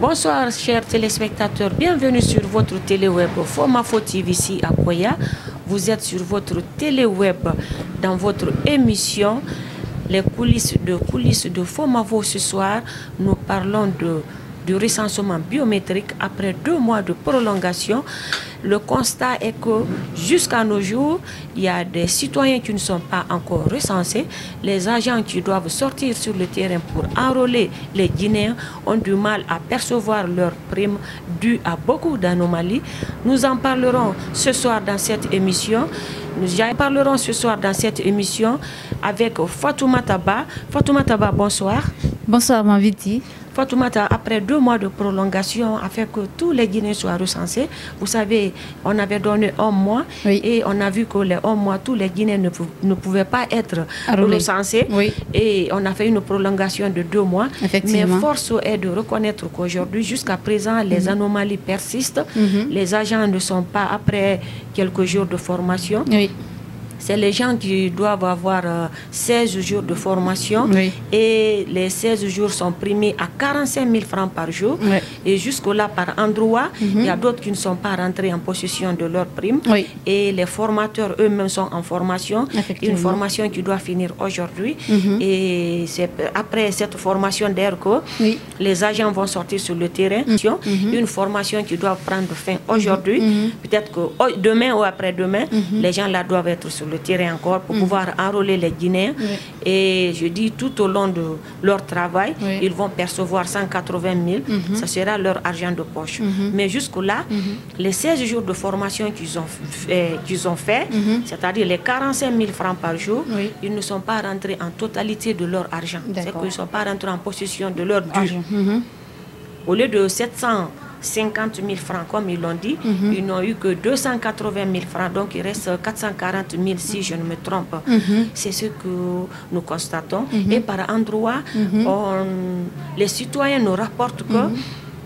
Bonsoir chers téléspectateurs, bienvenue sur votre téléweb Fomafo TV ici à Koya. Vous êtes sur votre téléweb dans votre émission Les coulisses de Fomafo. Ce soir, nous parlons du recensement biométrique après 2 mois de prolongation. Le constat est que jusqu'à nos jours, il y a des citoyens qui ne sont pas encore recensés. Les agents qui doivent sortir sur le terrain pour enrôler les Guinéens ont du mal à percevoir leurs primes dues à beaucoup d'anomalies. Nous en parlerons ce soir dans cette émission. Nous en parlerons ce soir dans cette émission avec Fatoumata Ba. Fatoumata Ba, bonsoir. Bonsoir, Maviti. Fatoumata, après 2 mois de prolongation, afin que tous les Guinéens soient recensés, vous savez, on avait donné 1 mois, oui, et on a vu que les 1 mois, tous les Guinéens ne pouvaient pas être recensés. Oui. Et on a fait une prolongation de 2 mois. Mais force est de reconnaître qu'aujourd'hui, jusqu'à présent, les anomalies persistent. Les agents ne sont pas après quelques jours de formation. Oui. C'est les gens qui doivent avoir 16 jours de formation, oui, et les 16 jours sont primés à 45 000 francs par jour. Oui. Et jusque-là, par endroit, il y a d'autres qui ne sont pas rentrés en possession de leur prime. Oui. Et les formateurs eux-mêmes sont en formation, une formation qui doit finir aujourd'hui. Et c'est après cette formation d'air que oui, les agents vont sortir sur le terrain. Une formation qui doit prendre fin aujourd'hui. Peut-être que demain ou après-demain, les gens là doivent être sur le terrain encore pour pouvoir enrôler les Guinéens. Oui. Et je dis tout au long de leur travail, oui, ils vont percevoir 180 000, ça sera leur argent de poche. Mais jusque-là, les 16 jours de formation qu'ils ont fait, c'est-à-dire les 45 000 francs par jour, oui, ils ne sont pas rentrés en totalité de leur argent. C'est qu'ils ne sont pas rentrés en possession de leur dû. Au lieu de 750 000 francs, comme ils l'ont dit, ils n'ont eu que 280 000 francs, donc il reste 440 000 si je ne me trompe. C'est ce que nous constatons. Et par endroit, les citoyens nous rapportent que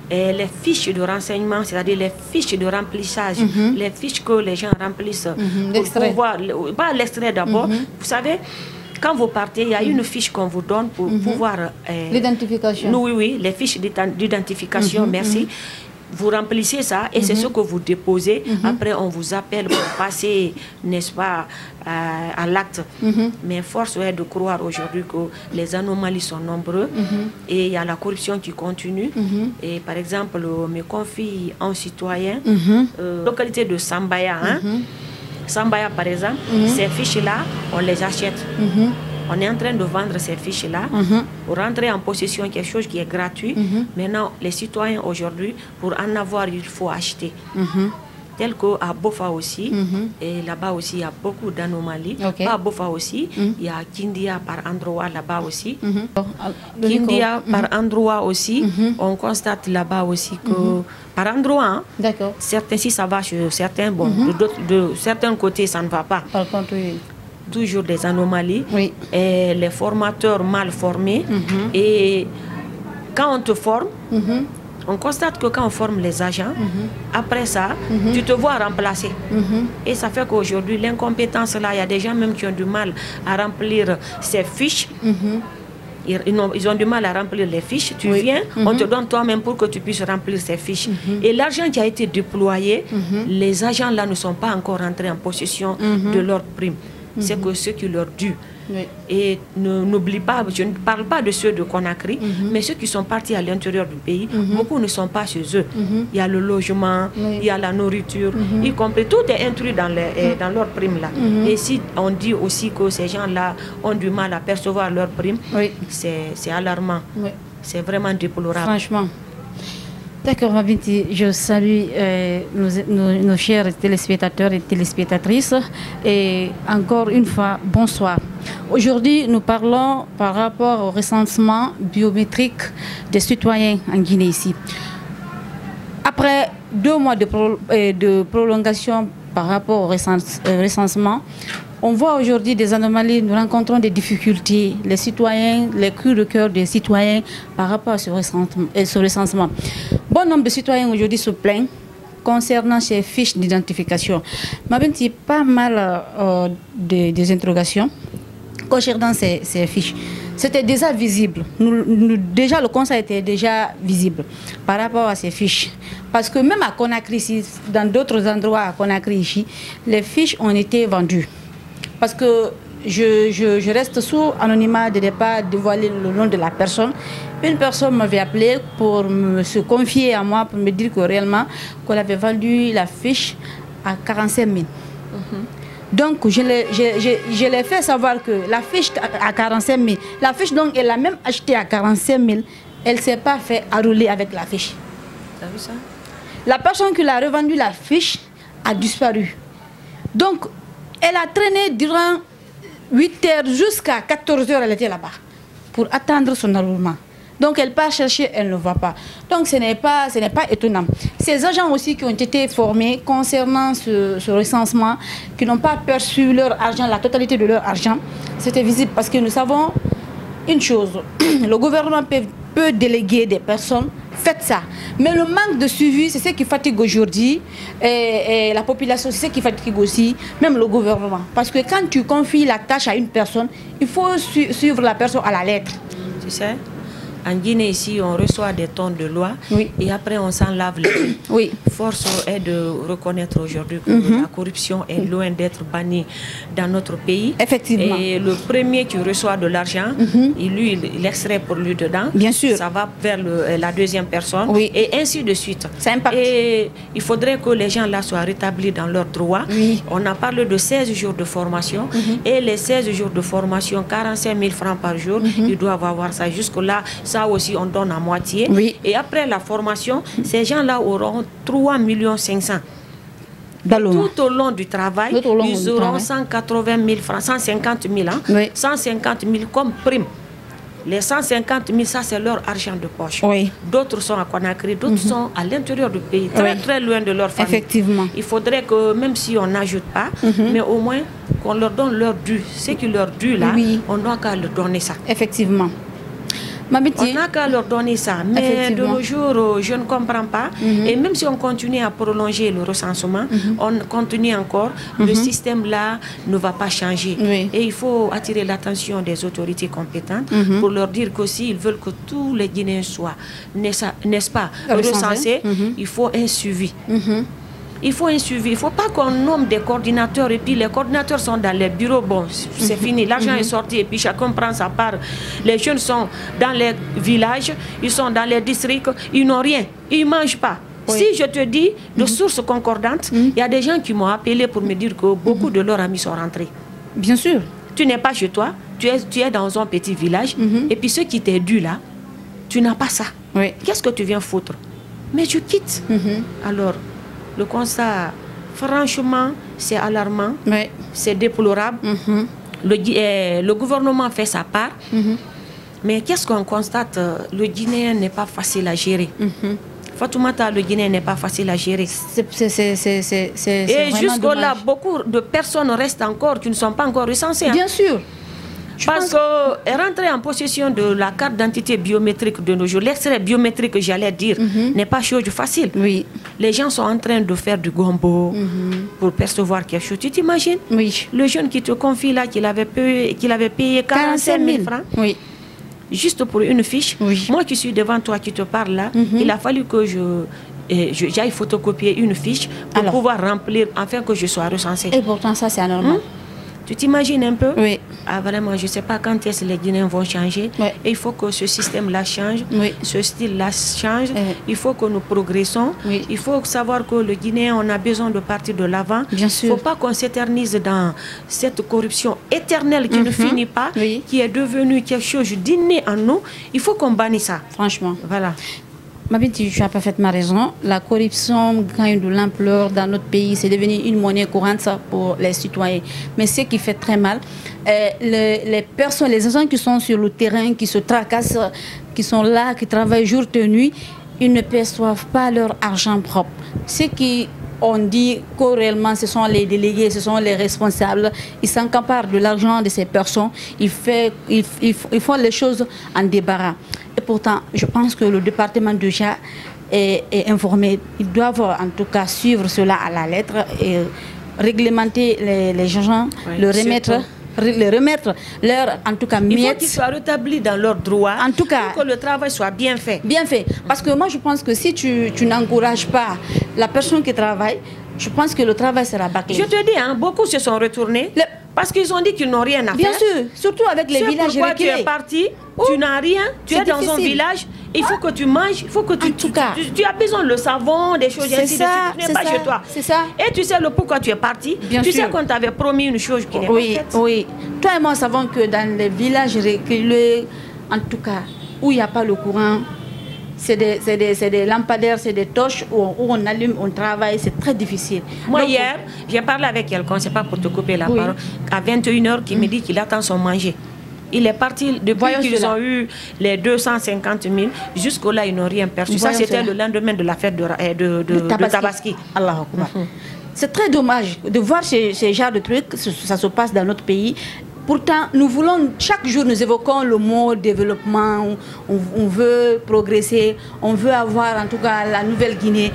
les fiches de renseignement, c'est-à-dire les fiches de remplissage, les fiches que les gens remplissent pour pouvoir, pas l'extrait d'abord, vous savez, quand vous partez, il y a une fiche qu'on vous donne pour pouvoir... l'identification. Oui, oui, les fiches d'identification, merci. Vous remplissez ça et c'est ce que vous déposez. Après, on vous appelle pour passer, n'est-ce pas, à l'acte. Mais force est de croire aujourd'hui que les anomalies sont nombreuses et il y a la corruption qui continue. Et par exemple, me confie un citoyen, localité de Sambaya, Sambaya par exemple, ces fiches-là, on les achète. On est en train de vendre ces fiches-là pour rentrer en possession de quelque chose qui est gratuit. Maintenant, les citoyens aujourd'hui, pour en avoir, il faut acheter. Tel qu'à Bofa aussi, et là-bas aussi, il y a beaucoup d'anomalies. Pas à Bofa aussi, il y a Kindia par endroit là-bas aussi. Kindia par endroit aussi, on constate là-bas aussi que par endroit, certains, si ça va chez certains, bon, de certains côtés, ça ne va pas. Par contre, oui, toujours des anomalies, oui, et les formateurs mal formés. Et quand on te forme, on constate que quand on forme les agents, après ça, tu te vois remplacer. Et ça fait qu'aujourd'hui, l'incompétence là, il y a des gens même qui ont du mal à remplir ces fiches. Ils ont du mal à remplir les fiches. Tu viens, on te donne toi-même pour que tu puisses remplir ces fiches. Et l'argent qui a été déployé, les agents là ne sont pas encore rentrés en possession de leur prime. C'est que ceux qui leur dû. Oui. Et n'oublie pas, je ne parle pas de ceux de Conakry, mais ceux qui sont partis à l'intérieur du pays, beaucoup ne sont pas chez eux. Il y a le logement, il y a la nourriture, y compris, tout est inclus dans leur prime là. Et si on dit aussi que ces gens-là ont du mal à percevoir leur prime, c'est alarmant. C'est vraiment déplorable. Franchement. D'accord, Mabinti, je salue nos chers téléspectateurs et téléspectatrices. Et encore une fois, bonsoir. Aujourd'hui, nous parlons par rapport au recensement biométrique des citoyens en Guinée ici. Après 2 mois de prolongation par rapport au recensement, on voit aujourd'hui des anomalies, nous rencontrons des difficultés, les citoyens, les cris de cœur des citoyens par rapport à ce recensement. Bon nombre de citoyens aujourd'hui se plaignent concernant ces fiches d'identification. Il y a pas mal des interrogations concernant ces fiches. c'était déjà visible. Déjà, le constat était déjà visible par rapport à ces fiches. Parce que même à Conakry, dans d'autres endroits à Conakry, ici, les fiches ont été vendues. Parce que je reste sous anonymat de ne pas dévoiler le nom de la personne. Une personne m'avait appelé pour se confier à moi, pour me dire que réellement, qu'on avait vendu la fiche à 45 000. Donc, je l'ai fait savoir que la fiche à 45 000, la fiche, donc, elle a même acheté à 45 000, elle ne s'est pas fait enrouler avec la fiche. T'as vu ça? La personne qui l'a revendu la fiche a disparu. Donc, elle a traîné durant 8 heures jusqu'à 14 heures, elle était là-bas pour attendre son enroulement. Donc elle part chercher, elle ne va pas. Donc ce n'est pas étonnant. Ces agents aussi qui ont été formés concernant ce recensement, qui n'ont pas perçu leur argent, la totalité de leur argent, c'était visible parce que nous savons une chose, le gouvernement peut déléguer des personnes, faites ça. Mais le manque de suivi, c'est ce qui fatigue aujourd'hui et la population, c'est ce qui fatigue aussi, même le gouvernement. Parce que quand tu confies la tâche à une personne, il faut suivre la personne à la lettre. Tu sais, en Guinée, ici, on reçoit des tonnes de lois et après, on s'en lave les mains. Oui. Force est de reconnaître aujourd'hui que la corruption est loin d'être bannie dans notre pays. Effectivement. Et le premier qui reçoit de l'argent, il extrait pour lui dedans. Bien sûr. Ça va vers la deuxième personne. Oui. Et ainsi de suite. Ça impacte. Et il faudrait que les gens là soient rétablis dans leurs droits. Oui. On a parlé de 16 jours de formation. Et les 16 jours de formation, 45 000 francs par jour, ils doivent avoir ça. Jusque-là, ça aussi, on donne à moitié. Oui. Et après la formation, ces gens-là auront 3 500 000. Tout au long du travail, ils auront 180 000 francs, 150 000, hein? Oui. 150 000 comme prime. Les 150 000, ça c'est leur argent de poche. Oui. D'autres sont à Conakry, d'autres sont à l'intérieur du pays, très loin de leur famille. Effectivement. Il faudrait que, même si on n'ajoute pas, mais au moins qu'on leur donne leur dû. Ce qui leur dû là, on doit qu'à leur donner ça. Effectivement. On n'a qu'à leur donner ça. Mais de nos jours, je ne comprends pas. Et même si on continue à prolonger le recensement, on continue encore, le système là ne va pas changer. Et il faut attirer l'attention des autorités compétentes pour leur dire qu'aussi ils veulent que tous les Guinéens soient, n'est-ce pas, recensés. Il faut un suivi. Il faut un suivi. Il ne faut pas qu'on nomme des coordinateurs et puis les coordinateurs sont dans les bureaux. Bon, c'est fini. L'argent est sorti et puis chacun prend sa part. Les jeunes sont dans les villages, ils sont dans les districts, ils n'ont rien. Ils ne mangent pas. Si je te dis de sources concordantes, il y a des gens qui m'ont appelé pour me dire que beaucoup de leurs amis sont rentrés. Bien sûr. Tu n'es pas chez toi, tu es dans un petit village et puis ce qui t'est dû là, tu n'as pas ça. Qu'est-ce que tu viens foutre? Mais tu quittes. Alors, le constat, franchement, c'est alarmant, c'est déplorable. Le gouvernement fait sa part, mais qu'est-ce qu'on constate? Le Guinéen n'est pas facile à gérer. Fatoumata, le Guinéen n'est pas facile à gérer. Et jusque-là, beaucoup de personnes restent encore, qui ne sont pas encore recensées. Bien sûr. Parce que rentrer en possession de la carte d'identité biométrique de nos jours, l'extrait biométrique, j'allais dire, n'est pas chose facile. Les gens sont en train de faire du gombo pour percevoir quelque chose. Tu t'imagines? Le jeune qui te confie là, qu'il avait payé 45 000 francs. Juste pour une fiche. Moi qui suis devant toi, qui te parle là, il a fallu que j'aille photocopier une fiche pour pouvoir remplir afin que je sois recensée. Et pourtant ça c'est anormal. Tu t'imagines un peu? Ah, vraiment, je ne sais pas quand est-ce que les Guinéens vont changer. Et il faut que ce système-là change, ce style-là change. Il faut que nous progressons. Il faut savoir que le Guinéen, on a besoin de partir de l'avant. Il ne faut pas qu'on s'éternise dans cette corruption éternelle qui ne finit pas, qui est devenue quelque chose d'inné en nous. Il faut qu'on bannisse ça. Franchement. Voilà. Mabinti, tu as parfaitement raison. La corruption gagne de l'ampleur dans notre pays. C'est devenu une monnaie courante pour les citoyens. Mais ce qui fait très mal, les personnes, les agents qui sont sur le terrain, qui se tracassent, qui sont là, qui travaillent jour et nuit, ils ne perçoivent pas leur argent propre. Ce qui on dit que réellement ce sont les délégués, ce sont les responsables. Ils s'accaparent de l'argent de ces personnes. Ils font les choses en débarras. Et pourtant, je pense que le département déjà est informé. Ils doivent en tout cas suivre cela à la lettre et réglementer les gens, le remettre les remettre leur, en tout cas, il miettes. faut qu'ils soient rétablis dans leurs droits. En tout cas, pour que le travail soit bien fait. Bien fait. Parce que moi, je pense que si tu n'encourages pas la personne qui travaille, je pense que le travail sera bâclé. Je te dis, hein, beaucoup se sont retournés parce qu'ils ont dit qu'ils n'ont rien à faire. Bien sûr, surtout avec les villages reculés. Tu es parti, tu n'as rien, tu es dans un village, il faut que tu manges, il faut que tu as besoin de savon, des choses ainsi de suite, tu n'es pas chez toi. C'est ça. Et tu sais le pourquoi tu es parti. Bien tu sûr. sais qu'on t'avait promis une chose qui n'est pas faite. Oui, toi et moi savons que dans les villages reculés, en tout cas, où il n'y a pas le courant, c'est des lampadaires, c'est des torches où on allume, on travaille, c'est très difficile. Moi, donc, hier, j'ai parlé avec quelqu'un, c'est pas pour te couper la parole, à 21h, qui me dit qu'il attend son manger. Il est parti depuis qu'ils ont eu les 250 000, jusqu'au-là, ils n'ont rien perçu. Ça, c'était le lendemain de la fête de Tabaski. Allah Akbar. C'est très dommage de voir ces genres de trucs, ça se passe dans notre pays. Pourtant, nous voulons, chaque jour, nous évoquons le mot développement, on veut progresser, on veut avoir en tout cas la Nouvelle-Guinée.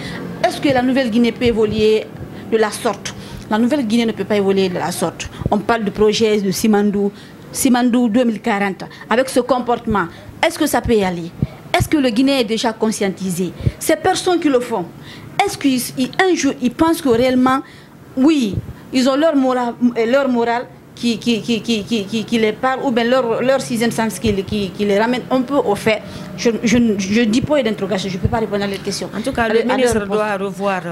Est-ce que la Nouvelle-Guinée peut évoluer de la sorte? La Nouvelle-Guinée ne peut pas évoluer de la sorte. On parle de projet de Simandou 2040, avec ce comportement. Est-ce que ça peut y aller? Est-ce que le Guinéen est déjà conscientisé? Ces personnes qui le font, est-ce qu'un jour, ils pensent que réellement, oui, ils ont leur morale qui les parle, ou bien leur sixième sens qui les ramène un peu au fait. Je dis pas d'interrogation, je ne peux pas répondre à les questions. En tout cas, le ministre doit revoir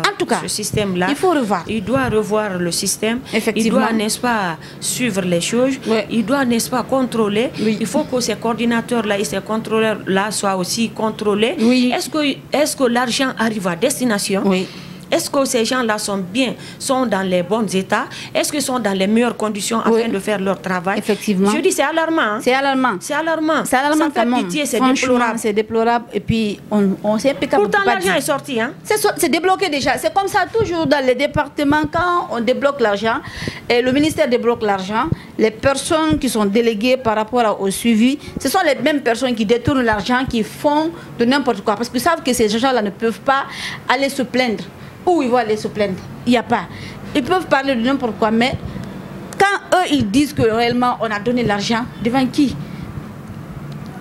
ce système-là. Il faut revoir. Il doit revoir le système. Effectivement. Il doit, n'est-ce pas, suivre les choses. Ouais. Il doit, n'est-ce pas, contrôler. Oui. Il faut que ces coordinateurs-là et ces contrôleurs-là soient aussi contrôlés. Oui. Est-ce que l'argent arrive à destination? Oui. Est-ce que ces gens-là sont dans les bons états? Est-ce qu'ils sont dans les meilleures conditions afin de faire leur travail? Effectivement. Je dis, c'est alarmant. Hein? C'est alarmant. C'est alarmant. C'est alarmant. Ça fait pitié, c'est déplorable. C'est déplorable. Et puis, on s'est impeccable. Pourtant, l'argent est sorti. Hein? C'est débloqué déjà. C'est comme ça, toujours dans les départements, quand on débloque l'argent, et le ministère débloque l'argent, les personnes qui sont déléguées par rapport au suivi, ce sont les mêmes personnes qui détournent l'argent, qui font de n'importe quoi. Parce qu'ils savent que ces gens-là ne peuvent pas aller se plaindre. Où ils vont aller se plaindre? Il n'y a pas. Ils peuvent parler de n'importe quoi, mais quand eux, ils disent que réellement, on a donné l'argent, devant qui?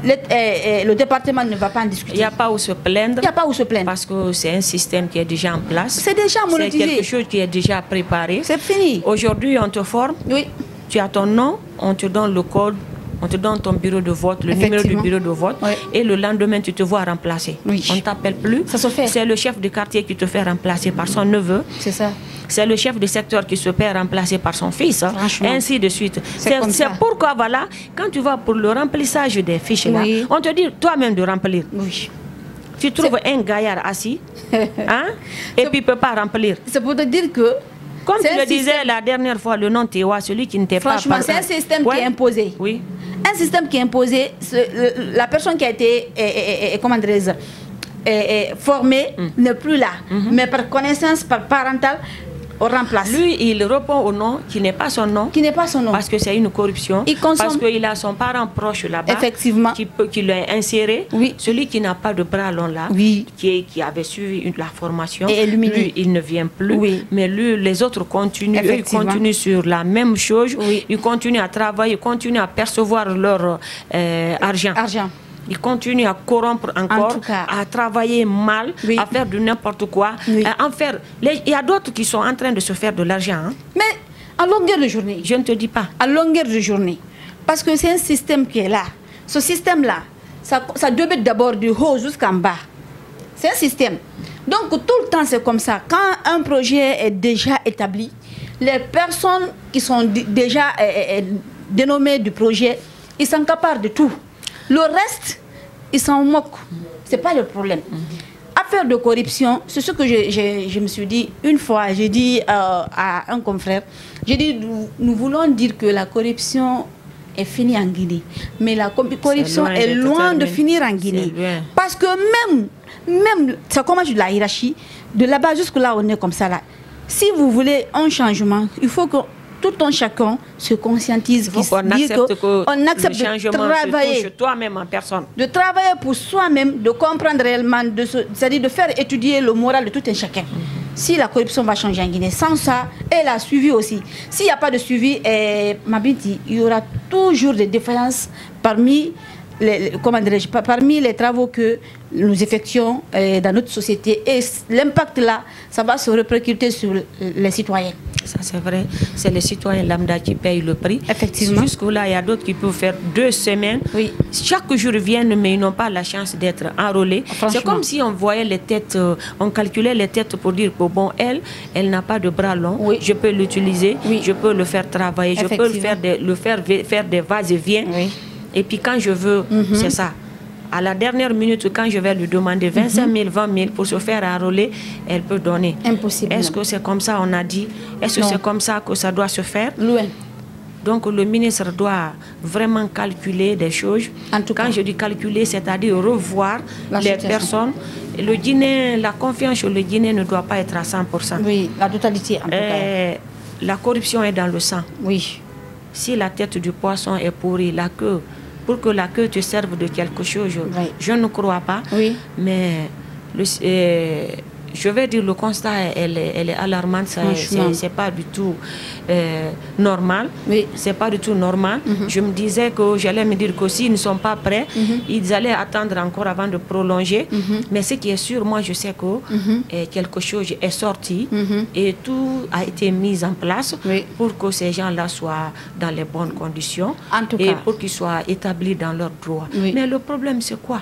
Le département ne va pas en discuter. Il n'y a pas où se plaindre. Il n'y a pas où se plaindre. Parce que c'est un système qui est déjà en place. C'est déjà monétisé. C'est quelque chose qui est déjà préparé. C'est fini. Aujourd'hui, on te forme. Oui. Tu as ton nom, on te donne le code, on te donne ton bureau de vote, le numéro du bureau de vote, et le lendemain, tu te vois remplacer. Oui. On ne t'appelle plus. Ça se fait. C'est le chef de quartier qui te fait remplacer par son neveu. C'est ça. C'est le chef de secteur qui se fait remplacer par son fils, hein, et ainsi de suite. C'est pourquoi, voilà, quand tu vas pour le remplissage des fiches, là, on te dit toi-même de remplir. Oui. Tu trouves un gaillard assis, hein, et puis il ne peut pas remplir. C'est pour te dire que... Comme tu le disais la dernière fois, le nom Tewa, celui qui ne t'est pas... Franchement, c'est un système qui est imposé. Oui. Un système qui est imposé. La personne qui a été, comment dirais-je, formée n'est plus là. Mais par connaissance, par parentale, on remplace. Lui, il répond au nom qui n'est pas son nom. Qui n'est pas son nom. Parce que c'est une corruption. Il consomme. Parce qu'il a son parent proche là-bas. Effectivement. Qui l'a inséré. Oui. Celui qui n'a pas de bras long là. Oui. Qui avait suivi la formation. Et lui, il ne vient plus. Oui. Mais lui, les autres continuent. Eux, ils continuent sur la même chose. Oui. Ils continuent à travailler. Ils continuent à percevoir leur argent. Ils continuent à corrompre encore, à travailler mal, à faire de n'importe quoi. Il y a d'autres qui sont en train de se faire de l'argent. Hein. Mais à longueur de journée. Je ne te dis pas. À longueur de journée. Parce que c'est un système qui est là. Ce système-là, ça débute d'abord du haut jusqu'en bas. C'est un système. Donc tout le temps c'est comme ça. Quand un projet est déjà établi, les personnes qui sont déjà dénommées du projet, ils s'accaparent de tout. Le reste, ils s'en moquent. Ce n'est pas le problème. Affaire de corruption, c'est ce que je me suis dit une fois. J'ai dit à un confrère, j'ai dit, nous voulons dire que la corruption est finie en Guinée. Mais la corruption est loin de finir en Guinée. Parce que même ça commence de la hiérarchie, de là-bas jusque là, on est comme ça là. Si vous voulez un changement, il faut que tout un chacun se conscientise, qu'on accepte de travailler toi-même en personne. De travailler pour soi-même, de comprendre réellement, c'est-à-dire de faire étudier le moral de tout un chacun. si la corruption va changer en Guinée. Sans ça, et la suivi aussi. S'il n'y a pas de suivi, Mabinti, il y aura toujours des défaillances parmi parmi les travaux que nous effectuons dans notre société. Et l'impact là, ça va se répercuter sur les citoyens. Ça c'est vrai, c'est les citoyens lambda qui payent le prix. Effectivement. Jusque-là, il y a d'autres qui peuvent faire 2 semaines. Oui. Chaque jour ils viennent, mais ils n'ont pas la chance d'être enrôlés. C'est comme si on voyait les têtes, on calculait les têtes pour dire que bon, elle n'a pas de bras long, oui. Je peux l'utiliser, oui. Je peux le faire travailler, je peux le faire des vas-et-vient. Oui. Et puis quand je veux, c'est ça. À la dernière minute, quand je vais lui demander 25 000, 20 000 pour se faire enrôler, elle peut donner. Impossible. Est-ce que c'est comme ça, on a dit? Est-ce que c'est comme ça que ça doit se faire? Loin. Donc le ministre doit vraiment calculer des choses. En tout cas. Quand je dis calculer, c'est-à-dire revoir les personnes. Le Guinée, la confiance sur le Guinée ne doit pas être à 100%. Oui, la totalité en tout cas. La corruption est dans le sang. Oui. Si la tête du poisson est pourrie, la queue, pour que la queue te serve de quelque chose, oui. Je ne crois pas. Oui. Mais je vais dire le constat, elle est alarmante. C'est pas du tout normal. Oui. C'est pas du tout normal. Je me disais que j'allais me dire que s'ils ne sont pas prêts, ils allaient attendre encore avant de prolonger. Mais ce qui est sûr, moi je sais que quelque chose est sorti et tout a été mis en place pour que ces gens-là soient dans les bonnes conditions et pour qu'ils soient établis dans leurs droits. Mais le problème c'est quoi?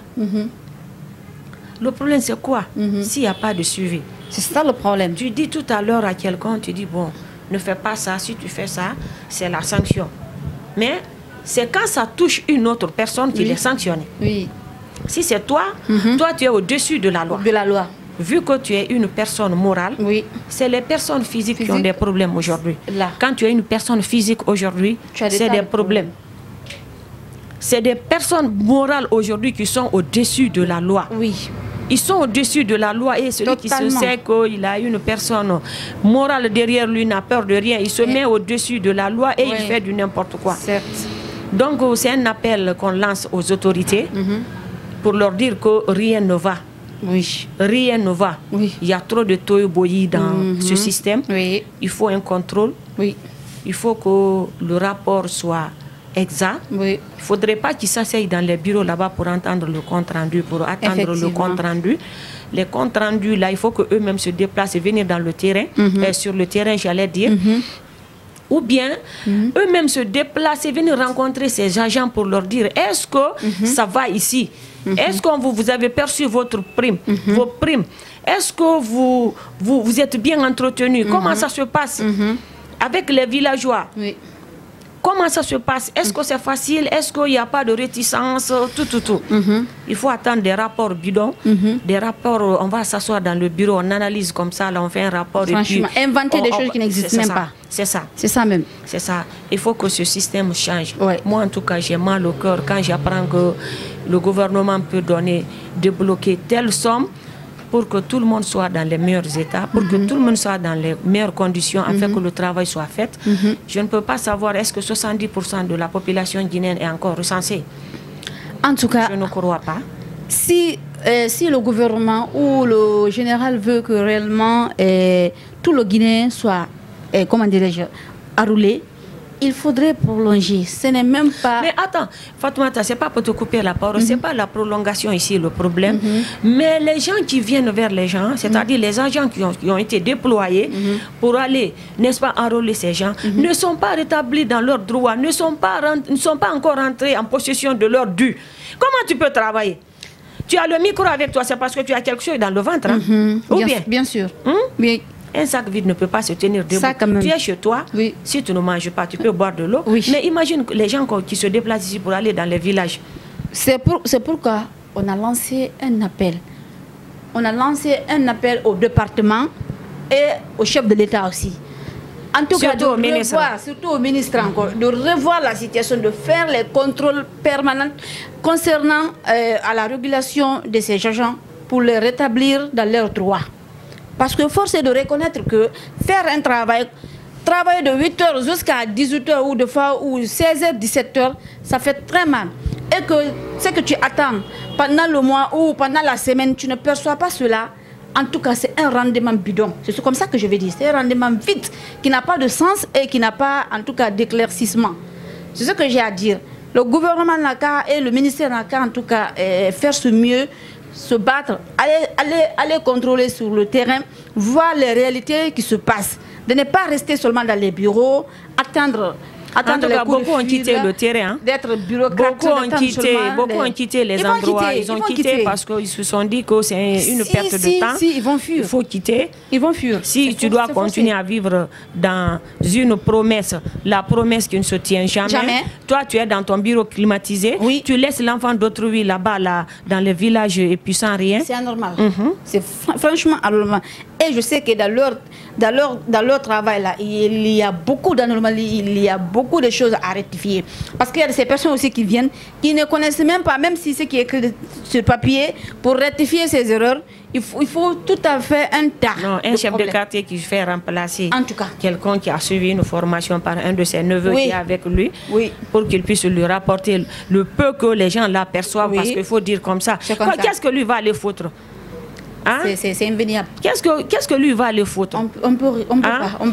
Le problème, c'est quoi? S'il n'y a pas de suivi. C'est ça le problème. Tu dis tout à l'heure à quelqu'un, tu dis, bon, ne fais pas ça. Si tu fais ça, c'est la sanction. Mais c'est quand ça touche une autre personne qu'il est sanctionné. Oui. Si c'est toi, toi, tu es au-dessus de la loi. De la loi. Vu que tu es une personne morale, c'est les personnes physiques qui ont des problèmes aujourd'hui. Quand tu es une personne physique aujourd'hui, c'est des problèmes. C'est des personnes morales aujourd'hui qui sont au-dessus de la loi. Oui. Ils sont au-dessus de la loi et celui qui se sait qu'il a une personne morale derrière lui n'a peur de rien. Il se met au-dessus de la loi et il fait du n'importe quoi. Certes. Donc c'est un appel qu'on lance aux autorités pour leur dire que rien ne va. Oui. Rien ne va. Oui. Il y a trop de toyo-boyi dans ce système. Oui. Il faut un contrôle. Oui. Il faut que le rapport soit exact. Oui. Il ne faudrait pas qu'ils s'asseyent dans les bureaux là-bas pour entendre le compte rendu, pour attendre le compte rendu. Les comptes rendus, là, il faut qu'eux-mêmes se déplacent et venir dans le terrain, sur le terrain, j'allais dire. Ou bien, eux-mêmes se déplacent et venir rencontrer ces agents pour leur dire, est-ce que ça va ici? Est-ce que vous avez perçu votre prime, vos primes? Est-ce que vous êtes bien entretenus? Comment ça se passe avec les villageois? Oui. Comment ça se passe? Est-ce que c'est facile? Est-ce qu'il n'y a pas de réticence? Tout. Il faut attendre des rapports bidons. Des rapports, on va s'asseoir dans le bureau, on analyse comme ça, là, on fait un rapport. Franchement, et puis, inventer des choses qui n'existent même pas. C'est ça. C'est ça même. C'est ça. Il faut que ce système change. Ouais. Moi, en tout cas, j'ai mal au cœur quand j'apprends que le gouvernement peut débloquer telle somme pour que tout le monde soit dans les meilleurs états, pour que tout le monde soit dans les meilleures conditions, afin que le travail soit fait. Je ne peux pas savoir est-ce que 70% de la population guinéenne est encore recensée. En tout cas, je ne crois pas. Si le gouvernement ou le général veut que réellement tout le Guinéen soit, comment dirais-je, enrôlé, il faudrait prolonger. Ce n'est même pas... Mais attends, Fatoumata, ce n'est pas pour te couper la parole, ce n'est pas la prolongation ici le problème. Mais les gens qui viennent vers les gens, c'est-à-dire les agents qui ont été déployés pour aller, n'est-ce pas, enrôler ces gens, ne sont pas rétablis dans leurs droits, ne sont pas encore rentrés en possession de leurs dû. Comment tu peux travailler? Tu as le micro avec toi, c'est parce que tu as quelque chose dans le ventre. Hein? Ou bien sûr. Oui. Un sac vide ne peut pas se tenir debout. Tu es chez toi, si tu ne manges pas, tu peux boire de l'eau. Mais imagine les gens qui se déplacent ici pour aller dans les villages. C'est pourquoi on a lancé un appel. On a lancé un appel au département et au chef de l'État aussi. En tout cas, surtout au ministre encore, de revoir la situation, de faire les contrôles permanents concernant à la régulation de ces agents pour les rétablir dans leurs droits. Parce que force est de reconnaître que faire un travailler de 8h jusqu'à 18h ou de fois ou 16h, 17h, ça fait très mal. Et que ce que tu attends pendant le mois ou pendant la semaine, tu ne perçois pas cela En tout cas, c'est un rendement bidon. C'est comme ça que je vais dire. C'est un rendement vide, qui n'a pas de sens et qui n'a pas, en tout cas, d'éclaircissement. C'est ce que j'ai à dire. Le gouvernement n'a qu'à et le ministère n'a qu'à, en tout cas, faire ce mieux, se battre, aller contrôler sur le terrain, voir les réalités qui se passent. De ne pas rester seulement dans les bureaux, attendre en tout cas, beaucoup ont quitté le terrain. D'être bureaucrate. Beaucoup ont quitté les endroits. Ils ont quitté parce qu'ils se sont dit que c'est une perte de temps. Si, ils vont fuir. Il faut quitter. Ils vont fuir. Si tu dois continuer à vivre dans une promesse, la promesse qui ne se tient jamais. Toi, tu es dans ton bureau climatisé. Oui. Tu laisses l'enfant d'autrui là-bas, dans les villages et puis sans rien. C'est anormal. C'est franchement anormal. Et je sais que dans leur travail là, il y a beaucoup d'anomalies, il y a beaucoup de choses à rectifier. Parce qu'il y a ces personnes aussi qui viennent, qui ne connaissent même pas, même si c'est qui est écrit sur papier, pour rectifier ces erreurs, il faut tout à fait un tas. Non, un chef de quartier qui fait remplacer en tout cas quelqu'un qui a suivi une formation par un de ses neveux qui est avec lui, pour qu'il puisse lui rapporter le peu que les gens l'aperçoivent, parce qu'il faut dire comme ça. Qu'est-ce que lui va aller foutre? Hein? C'est inveniable. Qu'est-ce que lui va le foutre? On peut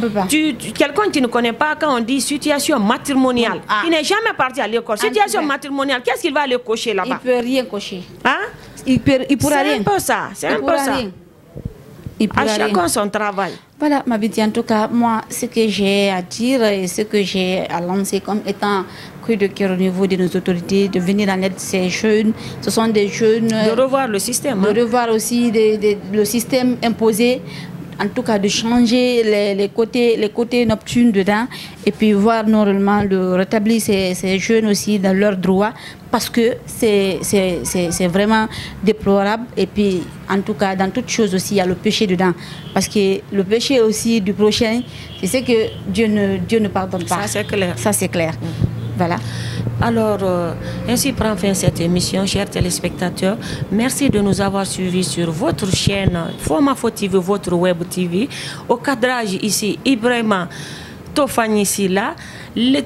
pas. Quelqu'un qui ne connaît pas, quand on dit situation matrimoniale, qui n'est jamais parti à l'école, situation matrimoniale, qu'est-ce qu'il va aller cocher là-bas? Il ne peut rien cocher. Hein? Il pourra rien. C'est un peu ça. C'est un peu ça. À chacun son travail. Voilà, ma petite, en tout cas, moi, ce que j'ai à dire et ce que j'ai à lancer comme étant cru de cœur au niveau de nos autorités, de venir en aide ces jeunes. Ce sont des jeunes... De revoir le système. De revoir aussi le système imposé. En tout cas, de changer les côtés nocturnes dedans et puis voir normalement de rétablir ces jeunes aussi dans leurs droits, parce que c'est vraiment déplorable. Et puis, en tout cas, dans toute chose aussi, il y a le péché dedans. Parce que le péché aussi du prochain, c'est ce que Dieu ne pardonne pas. Ça, c'est clair. Ça, c'est clair. Voilà. Alors, ainsi prend fin cette émission, chers téléspectateurs. Merci de nous avoir suivis sur votre chaîne Fomafo TV, votre web TV. Au cadrage ici, Ibrahima Tofani Silla.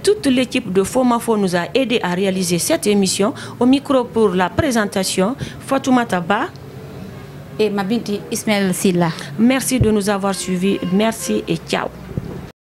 Toute l'équipe de Fomafo nous a aidé à réaliser cette émission. Au micro pour la présentation, Fatoumata Ba et Mabinti Ismaël Silla. Merci de nous avoir suivis. Merci et ciao.